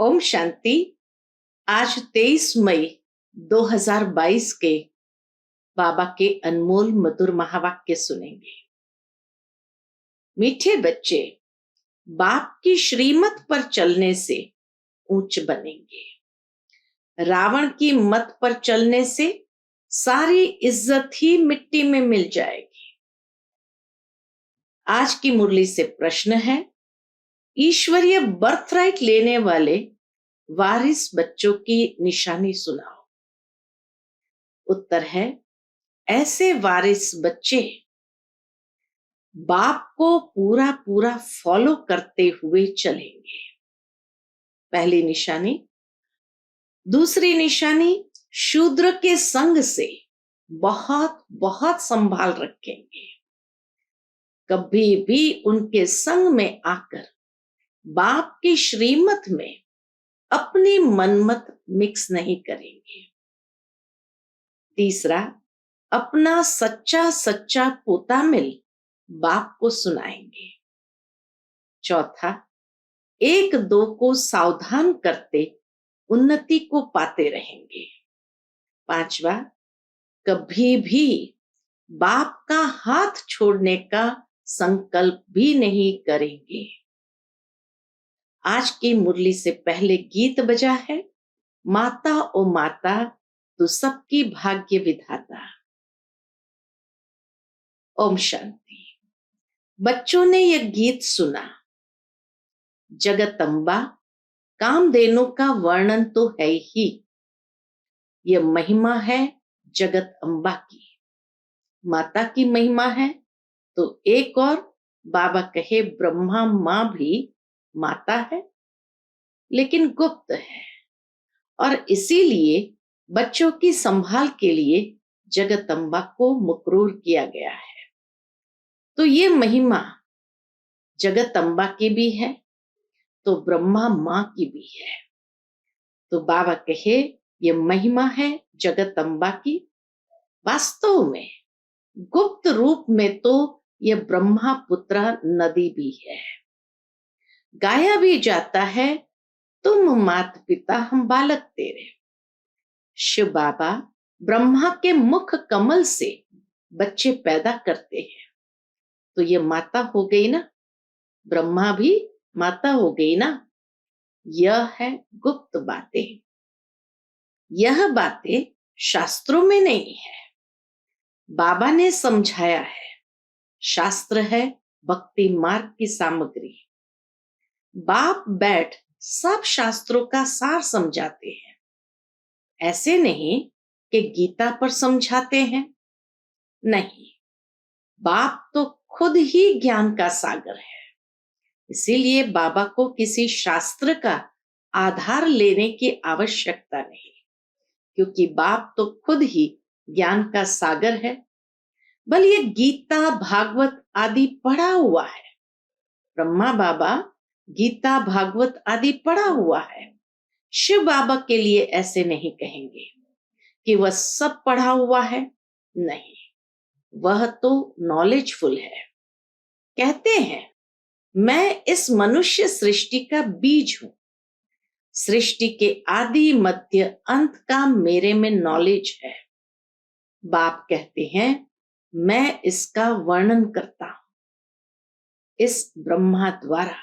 ओम शांति। आज 23 मई 2022 के बाबा के अनमोल मधुर महावाक्य सुनेंगे। मीठे बच्चे, बाप की श्रीमत पर चलने से ऊंच बनेंगे। रावण की मत पर चलने से सारी इज्जत ही मिट्टी में मिल जाएगी। आज की मुरली से प्रश्न है, ईश्वरीय बर्थराइट लेने वाले वारिस बच्चों की निशानी सुनाओ। उत्तर है, ऐसे वारिस बच्चे बाप को पूरा पूरा फॉलो करते हुए चलेंगे। पहली निशानी। दूसरी निशानी, शूद्र के संग से बहुत बहुत संभाल रखेंगे। कभी भी उनके संग में आकर बाप की श्रीमत में अपनी मनमत मिक्स नहीं करेंगे। तीसरा, अपना सच्चा सच्चा पोता मिल बाप को सुनाएंगे। चौथा, एक दो को सावधान करते उन्नति को पाते रहेंगे। पांचवा, कभी भी बाप का हाथ छोड़ने का संकल्प भी नहीं करेंगे। आज की मुरली से पहले गीत बजा है, माता ओ माता तू सबकी भाग्य विधाता। ओम शांति। बच्चों ने यह गीत सुना। जगदम्बा कामधेनु का वर्णन तो है ही, यह महिमा है जगत अम्बा की। माता की महिमा है तो एक और बाबा कहे ब्रह्मा माँ भी माता है, लेकिन गुप्त है, और इसीलिए बच्चों की संभाल के लिए जगदम्बा को मुकरूर किया गया है। तो ये महिमा जगदम्बा की भी है तो ब्रह्मा माँ की भी है। तो बाबा कहे ये महिमा है जगदम्बा की। वास्तव में गुप्त रूप में तो ये ब्रह्मपुत्र नदी भी है। गाया भी जाता है, तुम मात पिता हम बालक तेरे। शिव बाबा ब्रह्मा के मुख कमल से बच्चे पैदा करते हैं, तो ये माता हो गई ना, ब्रह्मा भी माता हो गई ना। यह है गुप्त बातें। यह बातें शास्त्रों में नहीं है, बाबा ने समझाया है। शास्त्र है भक्ति मार्ग की सामग्री। बाप बैठ सब शास्त्रों का सार समझाते हैं। ऐसे नहीं कि गीता पर समझाते हैं, नहीं, बाप तो खुद ही ज्ञान का सागर है। इसीलिए बाबा को किसी शास्त्र का आधार लेने की आवश्यकता नहीं, क्योंकि बाप तो खुद ही ज्ञान का सागर है। बल ये गीता भागवत आदि पढ़ा हुआ है। ब्रह्मा बाबा गीता भागवत आदि पढ़ा हुआ है। शिव बाबा के लिए ऐसे नहीं कहेंगे कि वह सब पढ़ा हुआ है, नहीं, वह तो नॉलेजफुल है। कहते हैं, मैं इस मनुष्य सृष्टि का बीज हूं। सृष्टि के आदि मध्य अंत का मेरे में नॉलेज है। बाप कहते हैं, मैं इसका वर्णन करता हूं। इस ब्रह्मा द्वारा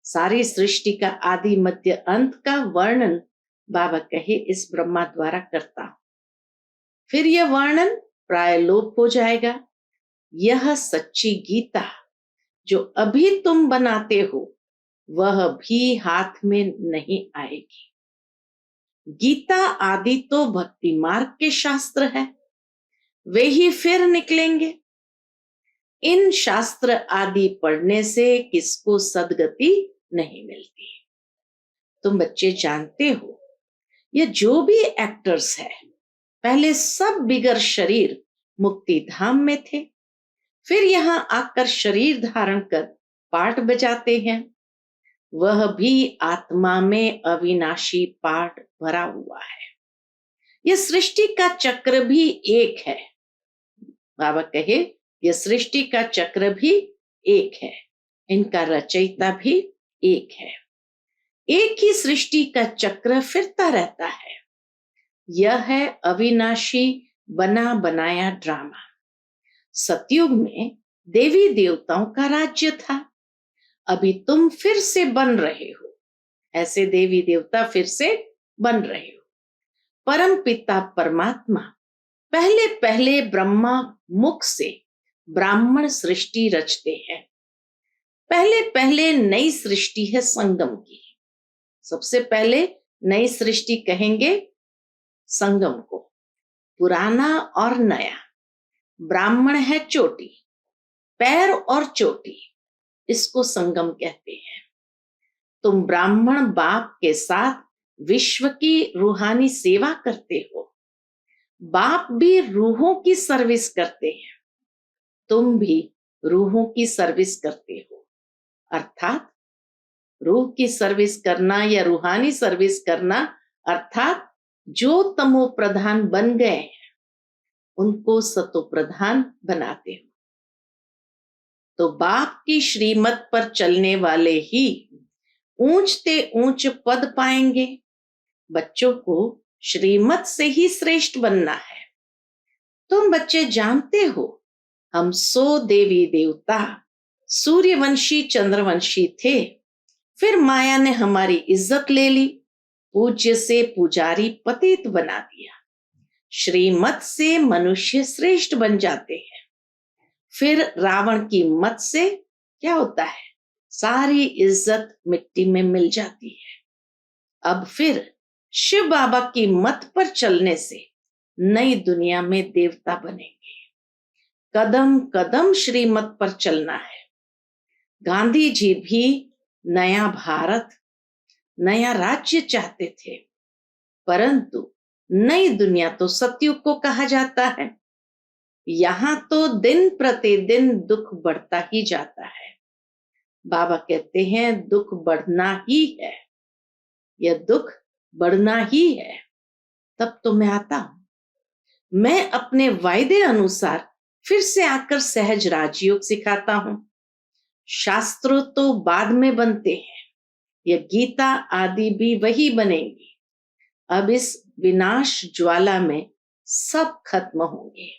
सारी सृष्टि का आदि मध्य अंत का वर्णन बाबा कहे इस ब्रह्मा द्वारा करता हूं। फिर यह वर्णन प्राय लोप हो जाएगा। यह सच्ची गीता जो अभी तुम बनाते हो वह भी हाथ में नहीं आएगी। गीता आदि तो भक्ति मार्ग के शास्त्र है, वे ही फिर निकलेंगे। इन शास्त्र आदि पढ़ने से किसको सदगति नहीं मिलती। तुम बच्चे जानते हो, ये जो भी एक्टर्स है पहले सब बिगर शरीर मुक्ति धाम में थे, फिर यहां आकर शरीर धारण कर पाठ बजाते हैं। वह भी आत्मा में अविनाशी पाठ भरा हुआ है। यह सृष्टि का चक्र भी एक है। बाबा कहे यह सृष्टि का चक्र भी एक है, इनका रचयिता भी एक है। एक ही सृष्टि का चक्र फिरता रहता है। यह है अविनाशी बना बनाया ड्रामा। सतयुग में देवी देवताओं का राज्य था, अभी तुम फिर से बन रहे हो, ऐसे देवी देवता फिर से बन रहे हो। परम पिता परमात्मा पहले पहले ब्रह्मा मुख से ब्राह्मण सृष्टि रचते हैं। पहले पहले नई सृष्टि है संगम की। सबसे पहले नई सृष्टि कहेंगे संगम को। पुराना और नया, ब्राह्मण है चोटी, पैर और चोटी, इसको संगम कहते हैं। तुम ब्राह्मण बाप के साथ विश्व की रूहानी सेवा करते हो। बाप भी रूहों की सर्विस करते हैं, तुम भी रूहों की सर्विस करते हो। अर्थात रूह की सर्विस करना या रूहानी सर्विस करना, अर्थात जो तमो प्रधान बन गए हैं उनको सतो प्रधान बनाते हो। तो बाप की श्रीमत पर चलने वाले ही ऊंचते ऊंच पद पाएंगे। बच्चों को श्रीमत से ही श्रेष्ठ बनना है। तुम बच्चे जानते हो, हम 100 देवी देवता सूर्यवंशी चंद्रवंशी थे, फिर माया ने हमारी इज्जत ले ली, पूज्य से पुजारी पतित बना दिया। श्रीमत से मनुष्य श्रेष्ठ बन जाते हैं। फिर रावण की मत से क्या होता है, सारी इज्जत मिट्टी में मिल जाती है। अब फिर शिव बाबा की मत पर चलने से नई दुनिया में देवता बनेंगे। कदम कदम श्रीमत पर चलना है। गांधी जी भी नया भारत, नया राज्य चाहते थे, परंतु नई दुनिया तो सतयुग को कहा जाता है। यहां तो दिन प्रतिदिन दुख बढ़ता ही जाता है। बाबा कहते हैं दुख बढ़ना ही है, यह दुख बढ़ना ही है। तब तो मैं आता हूं। मैं अपने वायदे अनुसार फिर से आकर सहज राजयोग सिखाता हूं। शास्त्रों तो बाद में बनते हैं, यह गीता आदि भी वही बनेंगी। अब इस विनाश ज्वाला में सब खत्म होंगे।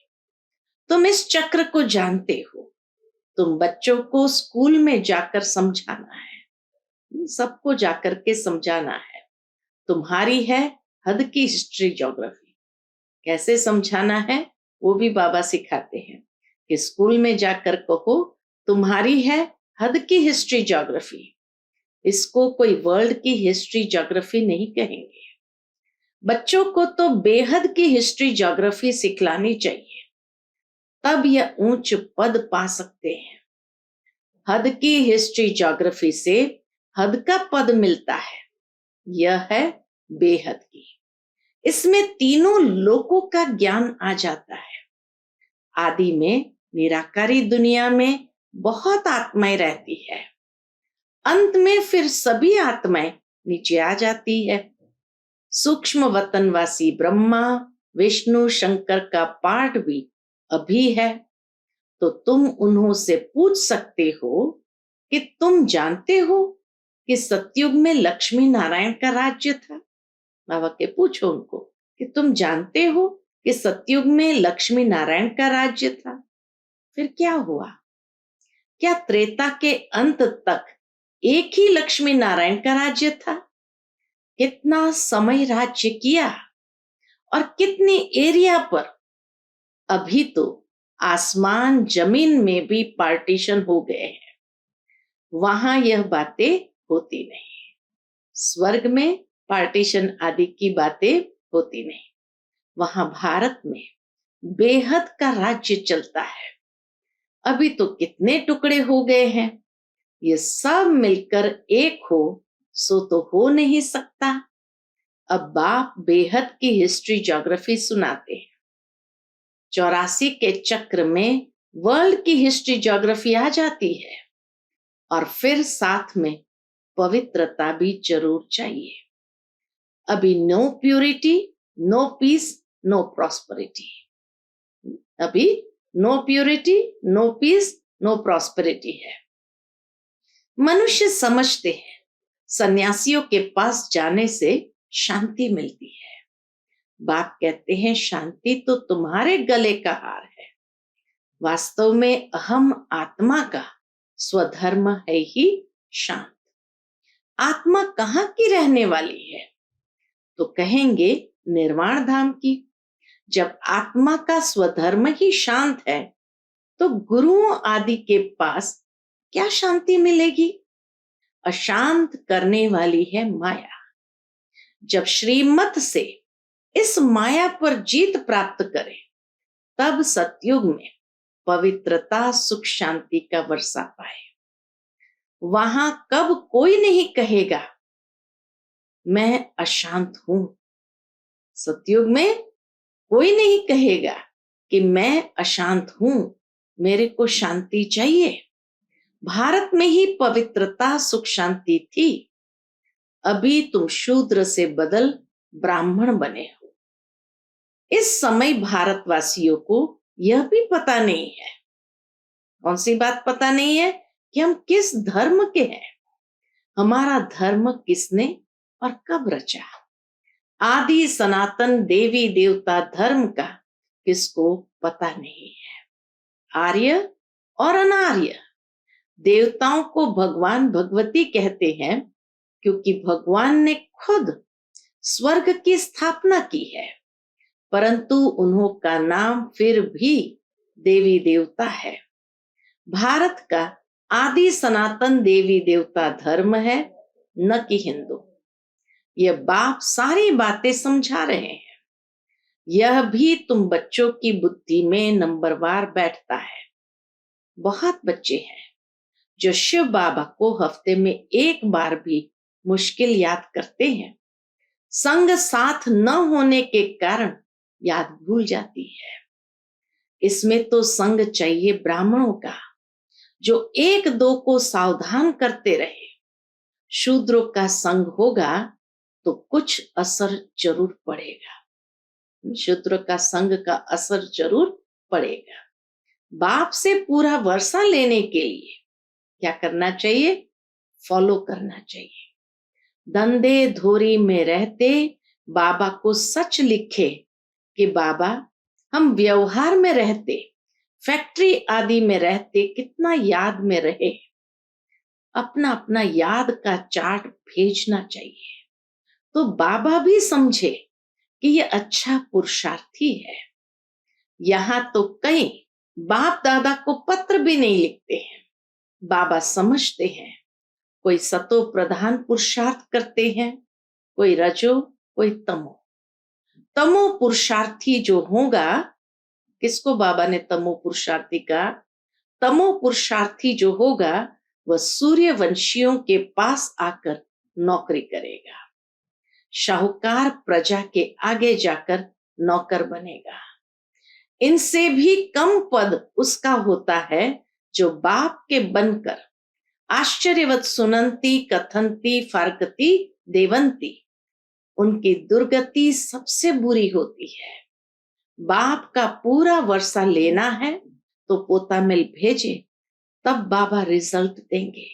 तुम इस चक्र को जानते हो। तुम बच्चों को स्कूल में जाकर समझाना है, सबको जाकर के समझाना है। तुम्हारी है हद की हिस्ट्री ज्योग्राफी। कैसे समझाना है वो भी बाबा सिखाते हैं कि स्कूल में जाकर कहो तुम्हारी है हद की हिस्ट्री ज्योग्राफी। इसको कोई वर्ल्ड की हिस्ट्री ज्योग्राफी नहीं कहेंगे। बच्चों को तो बेहद की हिस्ट्री ज्योग्राफी सिखलानी चाहिए, तब यह ऊंच पद पा सकते हैं। हद की हिस्ट्री ज्योग्राफी से हद का पद मिलता है, यह है बेहद की। इसमें तीनों लोकों का ज्ञान आ जाता है। आदि में निराकारी दुनिया में बहुत आत्माएं रहती है, अंत में फिर सभी आत्माएं नीचे आ जाती है। सूक्ष्म वतनवासी ब्रह्मा विष्णु शंकर का पाठ भी अभी है। तो तुम उन्हों से पूछ सकते हो कि तुम जानते हो कि सतयुग में लक्ष्मी नारायण का राज्य था। बाबा के पूछो उनको कि तुम जानते हो कि सतयुग में लक्ष्मी नारायण का राज्य था, फिर क्या हुआ? क्या त्रेता के अंत तक एक ही लक्ष्मी नारायण का राज्य था? कितना समय राज्य किया और कितनी एरिया पर? अभी तो आसमान जमीन में भी पार्टीशन हो गए हैं, वहां यह बातें होती नहीं। स्वर्ग में पार्टीशन आदि की बातें होती नहीं, वहां भारत में बेहद का राज्य चलता है। अभी तो कितने टुकड़े हो गए हैं, ये सब मिलकर एक हो सो तो हो नहीं सकता। अब बाप बेहद की हिस्ट्री ज्योग्राफी सुनाते हैं। 84 के चक्र में वर्ल्ड की हिस्ट्री ज्योग्राफी आ जाती है, और फिर साथ में पवित्रता भी जरूर चाहिए। अभी no purity, no peace, no prosperity. अभी no purity, no peace, no prosperity है। मनुष्य समझते हैं सन्यासियों के पास जाने से शांति मिलती है। बाप कहते हैं शांति तो तुम्हारे गले का हार है। वास्तव में अहम आत्मा का स्वधर्म है ही शांत। आत्मा कहाँ की रहने वाली है? तो कहेंगे निर्वाण धाम की। जब आत्मा का स्वधर्म ही शांत है तो गुरुओं आदि के पास क्या शांति मिलेगी? अशांत करने वाली है माया। जब श्रीमत से इस माया पर जीत प्राप्त करें तब सतयुग में पवित्रता सुख शांति का वर्षा पाए। वहां कब कोई नहीं कहेगा मैं अशांत हूं। सतयुग में कोई नहीं कहेगा कि मैं अशांत हूं, मेरे को शांति चाहिए। भारत में ही पवित्रता सुख शांति थी। अभी तुम शूद्र से बदल ब्राह्मण बने हो। इस समय भारतवासियों को यह भी पता नहीं है। कौन सी बात पता नहीं है? कि हम किस धर्म के हैं, हमारा धर्म किसने और कब रचा। आदि सनातन देवी देवता धर्म का किसको पता नहीं है। आर्य और अनार्य देवताओं को भगवान भगवती कहते हैं क्योंकि भगवान ने खुद स्वर्ग की स्थापना की है, परंतु उन्हों का नाम फिर भी देवी देवता है। भारत का आदि सनातन देवी देवता धर्म है, न कि हिंदू। यह बाप सारी बातें समझा रहे हैं। यह भी तुम बच्चों की बुद्धि में नंबरवार बैठता है। बहुत बच्चे हैं जो शिव बाबा को हफ्ते में एक बार भी मुश्किल याद करते हैं। संग साथ न होने के कारण याद भूल जाती है। इसमें तो संग चाहिए ब्राह्मणों का, जो एक दो को सावधान करते रहे। शूद्रों का संग होगा तो कुछ असर जरूर पड़ेगा। शूद्र का संग का असर जरूर पड़ेगा। बाप से पूरा वर्षा लेने के लिए क्या करना चाहिए? फॉलो करना चाहिए। धंधे धोरी में रहते बाबा को सच लिखे कि बाबा हम व्यवहार में रहते, फैक्ट्री आदि में रहते कितना याद में रहे। अपना अपना याद का चार्ट भेजना चाहिए तो बाबा भी समझे कि ये अच्छा पुरुषार्थी है। यहां तो कई बाप दादा को पत्र भी नहीं लिखते हैं। बाबा समझते हैं। कोई सतो प्रधान पुरुषार्थ करते हैं, कोई रजो, कोई तमो। तमो पुरुषार्थी जो होगा, किसको बाबा ने तमो पुरुषार्थी कहा? तमो पुरुषार्थी जो होगा वह सूर्यवंशियों के पास आकर नौकरी करेगा। शाहूकार प्रजा के आगे जाकर नौकर बनेगा। इनसे भी कम पद उसका होता है जो बाप के बनकर आश्चर्यवत सुनंती कथंती फारकती देवंती। उनकी दुर्गति सबसे बुरी होती है। बाप का पूरा वर्षा लेना है तो पोता मिल भेजे, तब बाबा रिजल्ट देंगे।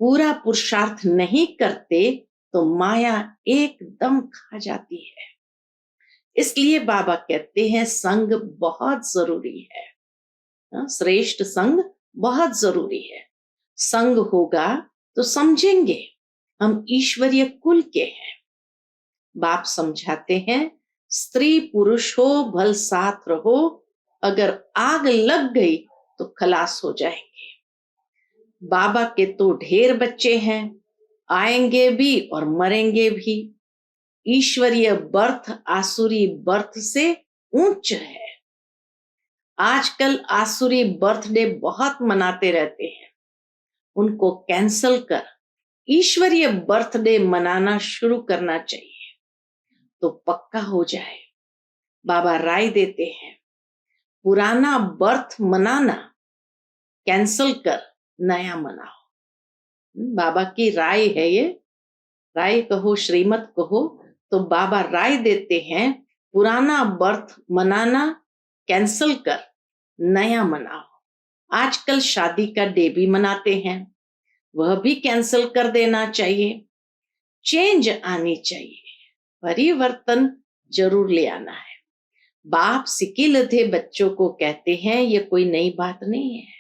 पूरा पुरुषार्थ नहीं करते तो माया एकदम खा जाती है। इसलिए बाबा कहते हैं संग बहुत जरूरी है। श्रेष्ठ संग बहुत जरूरी है। संग होगा तो समझेंगे हम ईश्वरीय कुल के हैं। बाप समझाते हैं स्त्री पुरुष हो भल साथ रहो, अगर आग लग गई तो खलास हो जाएंगे। बाबा के तो ढेर बच्चे हैं, आएंगे भी और मरेंगे भी। ईश्वरीय बर्थ आसुरी बर्थ से ऊंच है। आजकल आसुरी बर्थडे बहुत मनाते रहते हैं। उनको कैंसल कर ईश्वरीय बर्थडे मनाना शुरू करना चाहिए तो पक्का हो जाए। बाबा राय देते हैं पुराना बर्थ मनाना कैंसल कर नया मनाओ। बाबा की राय है ये। राय कहो श्रीमत कहो तो बाबा राय देते हैं पुराना बर्थ मनाना कैंसल कर नया मनाओ। आजकल शादी का डे भी मनाते हैं। वह भी कैंसिल कर देना चाहिए। चेंज आनी चाहिए, परिवर्तन जरूर ले आना है। बाप सिकिलधे बच्चों को कहते हैं ये कोई नई बात नहीं है।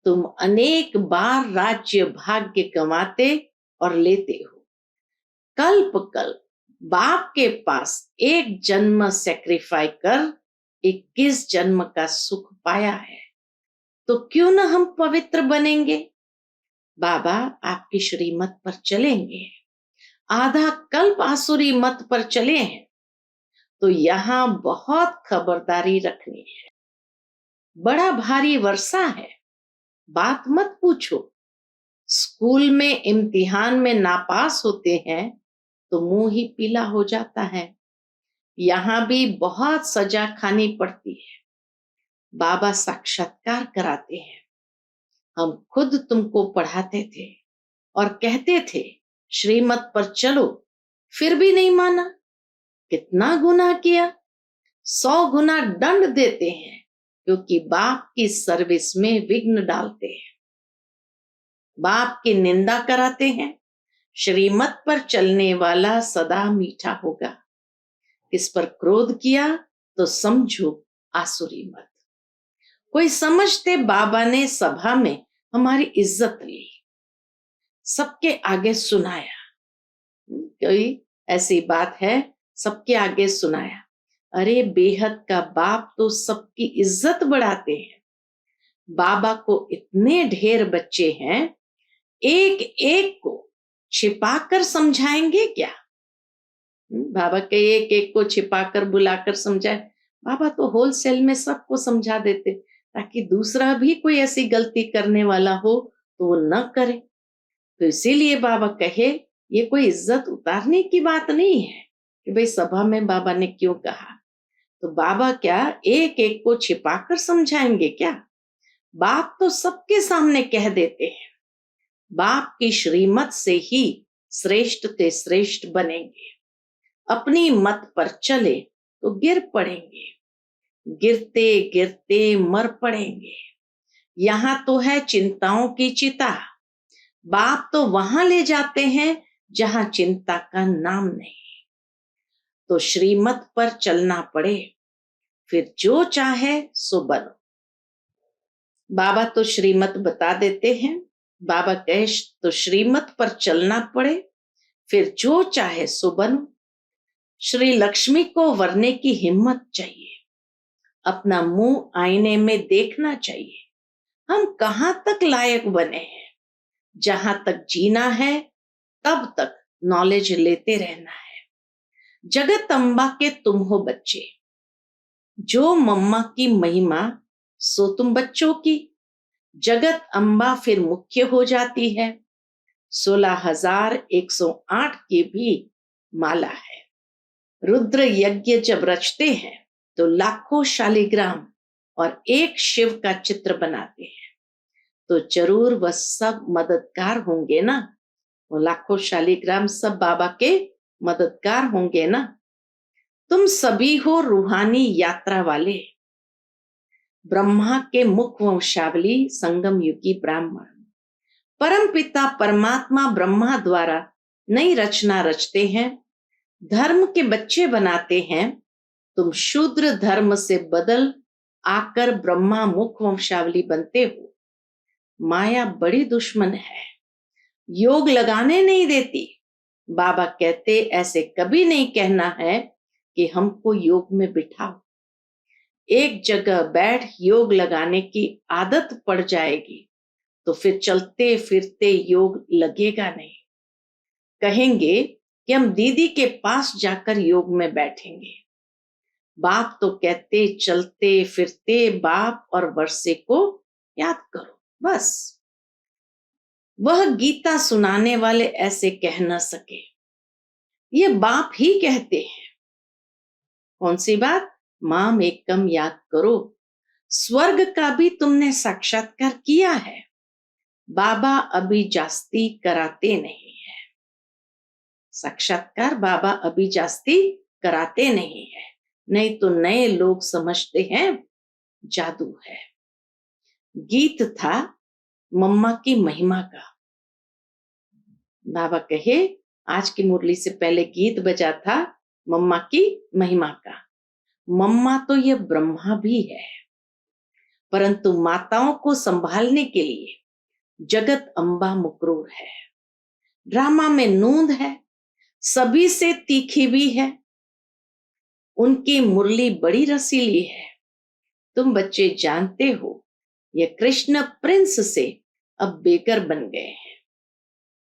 तुम अनेक बार राज्य भाग्य कमाते और लेते हो। कल्प कल्प बाप के पास एक जन्म सेक्रीफाई कर 21 जन्म का सुख पाया है, तो क्यों न हम पवित्र बनेंगे। बाबा आपकी श्रीमत पर चलेंगे, आधा कल्प आसुरी मत पर चले हैं, तो यहां बहुत खबरदारी रखनी है। बड़ा भारी वर्षा है, बात मत पूछो। स्कूल में इम्तिहान में नापास होते हैं तो मुंह ही पीला हो जाता है। यहां भी बहुत सजा खानी पड़ती है। बाबा साक्षात्कार कराते हैं। हम खुद तुमको पढ़ाते थे और कहते थे श्रीमत पर चलो, फिर भी नहीं माना। कितना गुनाह किया। 100 गुना दंड देते हैं, क्योंकि बाप की सर्विस में विघ्न डालते हैं, बाप की निंदा कराते हैं। श्रीमत पर चलने वाला सदा मीठा होगा। इस पर क्रोध किया तो समझो आसुरी मत। कोई समझते बाबा ने सभा में हमारी इज्जत ली, सबके आगे सुनाया। कोई ऐसी बात है, सबके आगे सुनाया। अरे बेहद का बाप तो सबकी इज्जत बढ़ाते हैं। बाबा को इतने ढेर बच्चे हैं, एक एक को छिपाकर समझाएंगे क्या। बाबा के एक एक को छिपाकर बुलाकर समझाए। बाबा तो होलसेल में सबको समझा देते, ताकि दूसरा भी कोई ऐसी गलती करने वाला हो तो वो न करे। तो इसीलिए बाबा कहे ये कोई इज्जत उतारने की बात नहीं है कि भाई सभा में बाबा ने क्यों कहा। तो बाबा क्या एक एक को छिपाकर समझाएंगे क्या। बाप तो सबके सामने कह देते हैं। बाप की श्रीमत से ही श्रेष्ठ ते श्रेष्ठ बनेंगे। अपनी मत पर चले तो गिर पड़ेंगे, गिरते गिरते मर पड़ेंगे। यहां तो है चिंताओं की चिता। बाप तो वहां ले जाते हैं जहां चिंता का नाम नहीं। तो श्रीमत पर चलना पड़े, फिर जो चाहे सो बनो। बाबा तो श्रीमत बता देते हैं। बाबा कहे तो श्रीमत पर चलना पड़े, फिर जो चाहे सो बनो। श्री लक्ष्मी को वरने की हिम्मत चाहिए। अपना मुंह आईने में देखना चाहिए। हम कहां तक लायक बने हैं। जहां तक जीना है तब तक नॉलेज लेते रहना है। जगत अम्बा के तुम हो बच्चे। जो मम्मा की महिमा सो तुम बच्चों की। जगत अम्बा फिर मुख्य हो जाती है। 16,108 की भी माला है। रुद्र यज्ञ जब रचते हैं तो लाखों शालिग्राम और एक शिव का चित्र बनाते हैं, तो जरूर वह सब मददगार होंगे ना। वो लाखों शालिग्राम सब बाबा के मददगार होंगे ना। तुम सभी हो रूहानी यात्रा वाले। ब्रह्मा के मुख वंशावली संगम युगी ब्राह्मण। परम पिता परमात्मा ब्रह्मा द्वारा नई रचना रचते हैं, धर्म के बच्चे बनाते हैं। तुम शूद्र धर्म से बदल आकर ब्रह्मा मुख वंशावली बनते हो। माया बड़ी दुश्मन है, योग लगाने नहीं देती। बाबा कहते ऐसे कभी नहीं कहना है कि हमको योग में बिठाओ। एक जगह बैठ योग लगाने की आदत पड़ जाएगी तो फिर चलते फिरते योग लगेगा नहीं। कहेंगे कि हम दीदी के पास जाकर योग में बैठेंगे। बाप तो कहते चलते फिरते बाप और वर्षे को याद करो, बस। वह गीता सुनाने वाले ऐसे कह न सके, ये बाप ही कहते हैं। कौन सी बात। माम एकम याद करो। स्वर्ग का भी तुमने साक्षात्कार किया है। बाबा अभी जास्ती कराते नहीं है। साक्षात्कार बाबा अभी जास्ती कराते नहीं है, नहीं तो नए लोग समझते हैं जादू है। गीत था मम्मा की महिमा का। बाबा कहे, आज की मुरली से पहले गीत बजा था मम्मा की महिमा का। मम्मा तो ये ब्रह्मा भी है, परंतु माताओं को संभालने के लिए जगत अम्बा मुकरूर है। ड्रामा में नूंद है, सभी से तीखी भी है, उनकी मुरली बड़ी रसीली है। तुम बच्चे जानते हो, ये कृष्ण प्रिंस से अब बेकर बन गए हैं।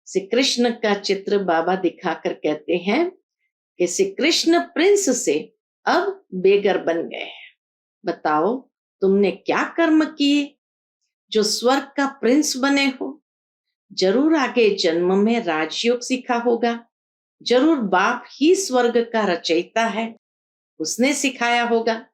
श्री कृष्ण का चित्र बाबा दिखाकर कहते हैं कि श्री कृष्ण प्रिंस से अब बेगर बन गए हैं। बताओ, तुमने क्या कर्म किए जो स्वर्ग का प्रिंस बने हो? जरूर आगे जन्म में राजयोग सीखा होगा, जरूर बाप ही स्वर्ग का रचयिता है, उसने सिखाया होगा।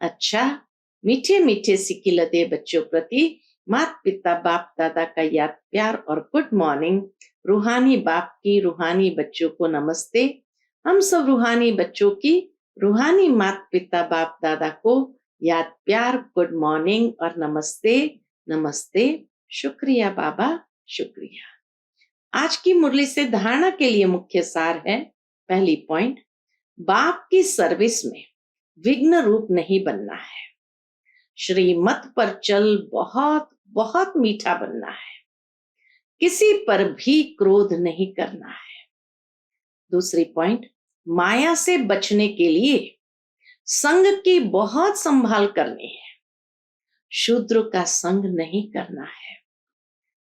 अच्छा, मीठे मीठे सिकिलते बच्चों प्रति माता पिता बाप दादा का याद प्यार और गुड मॉर्निंग। रूहानी बाप की रूहानी बच्चों को नमस्ते। हम सब रूहानी बच्चों की रूहानी माता पिता बाप दादा को याद प्यार, गुड मॉर्निंग और नमस्ते नमस्ते। शुक्रिया बाबा, शुक्रिया। आज की मुरली से धारणा के लिए मुख्य सार है। पहली पॉइंट, बाप की सर्विस में विघ्न रूप नहीं बनना है। श्रीमत पर चल बहुत बहुत मीठा बनना है। किसी पर भी क्रोध नहीं करना है। दूसरी पॉइंट, माया से बचने के लिए संग की बहुत संभाल करनी है। शूद्र का संग नहीं करना है।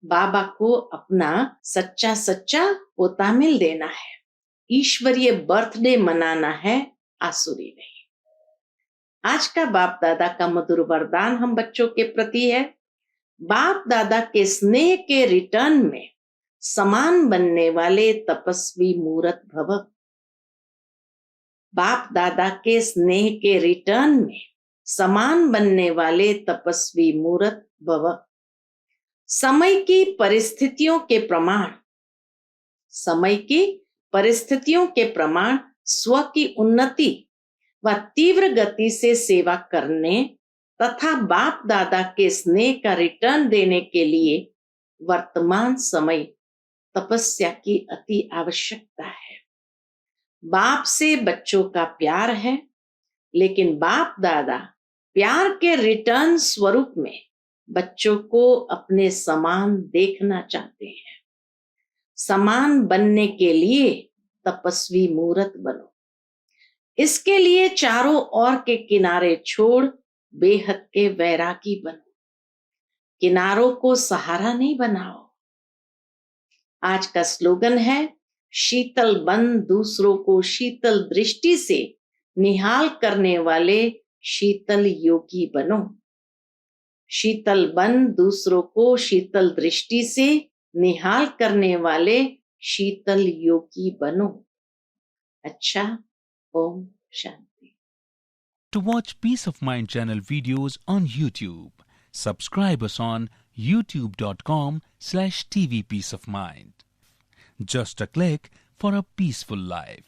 बाबा को अपना सच्चा सच्चा पोता मिल देना है। ईश्वरीय बर्थडे मनाना है, आसुरी नहीं। आज का बाप दादा का मधुर वरदान हम बच्चों के प्रति है। बाप दादा के स्नेह के रिटर्न में समान बनने वाले तपस्वी मूरत भव। बाप दादा के स्नेह के रिटर्न में समान बनने वाले तपस्वी मूरत भव। समय की परिस्थितियों के प्रमाण, समय की परिस्थितियों के प्रमाण स्व की उन्नति व तीव्र गति से सेवा करने तथा बाप दादा के स्नेह का रिटर्न देने के लिए वर्तमान समय तपस्या की अति आवश्यकता है। बाप से बच्चों का प्यार है, लेकिन बाप दादा प्यार के रिटर्न स्वरूप में बच्चों को अपने समान देखना चाहते हैं। समान बनने के लिए तपस्वी मूरत बनो। इसके लिए चारों ओर के किनारे छोड़ बेहद के वैरागी बनो। किनारों को सहारा नहीं बनाओ। आज का स्लोगन है, शीतल बन दूसरों को शीतल दृष्टि से निहाल करने वाले शीतल योगी बनो। शीतल बन दूसरों को शीतल दृष्टि से निहाल करने वाले शीतल योगी बनो। अच्छा, Om Shanti. To watch Peace of Mind channel videos on YouTube, subscribe us on youtube.com/tvpeaceofmind. Just a click for a peaceful life.